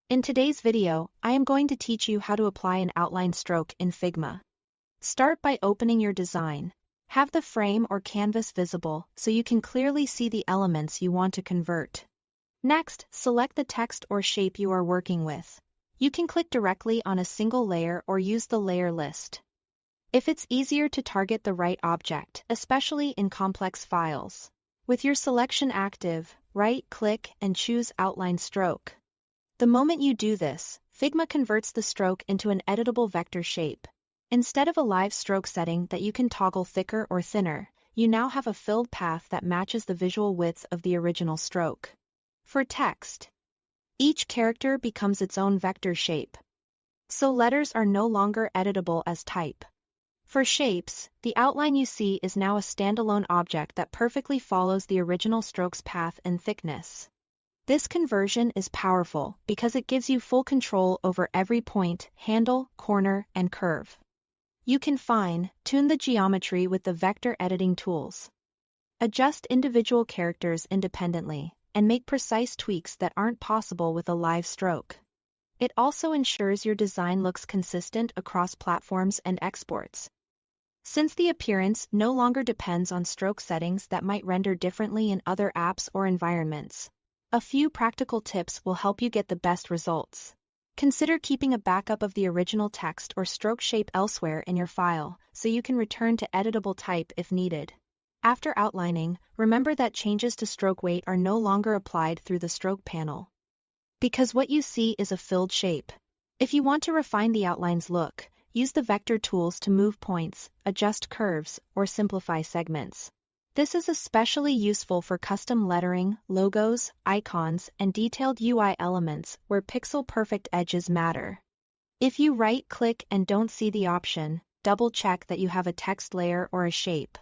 In today's video, I am going to teach you how to apply an outline stroke in Figma. Start by opening your design. Have the frame or canvas visible so you can clearly see the elements you want to convert. Next, select the text or shape you are working with. You can click directly on a single layer or use the layer list. If it's easier to target the right object, especially in complex files. With your selection active, right-click and choose Outline Stroke. The moment you do this, Figma converts the stroke into an editable vector shape. Instead of a live stroke setting that you can toggle thicker or thinner, you now have a filled path that matches the visual width of the original stroke. For text, each character becomes its own vector shape. So letters are no longer editable as type. For shapes, the outline you see is now a standalone object that perfectly follows the original stroke's path and thickness. This conversion is powerful because it gives you full control over every point, handle, corner, and curve. You can fine-tune the geometry with the vector editing tools. Adjust individual characters independently, and make precise tweaks that aren't possible with a live stroke. It also ensures your design looks consistent across platforms and exports. Since the appearance no longer depends on stroke settings that might render differently in other apps or environments, a few practical tips will help you get the best results. Consider keeping a backup of the original text or stroke shape elsewhere in your file so you can return to editable type if needed. After outlining, remember that changes to stroke weight are no longer applied through the stroke panel, because what you see is a filled shape. If you want to refine the outline's look, use the vector tools to move points, adjust curves, or simplify segments. This is especially useful for custom lettering, logos, icons, and detailed UI elements where pixel-perfect edges matter. If you right-click and don't see the option, double-check that you have a text layer or a shape.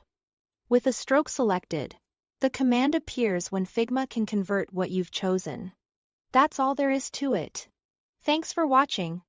With a stroke selected, the command appears when Figma can convert what you've chosen. That's all there is to it. Thanks for watching.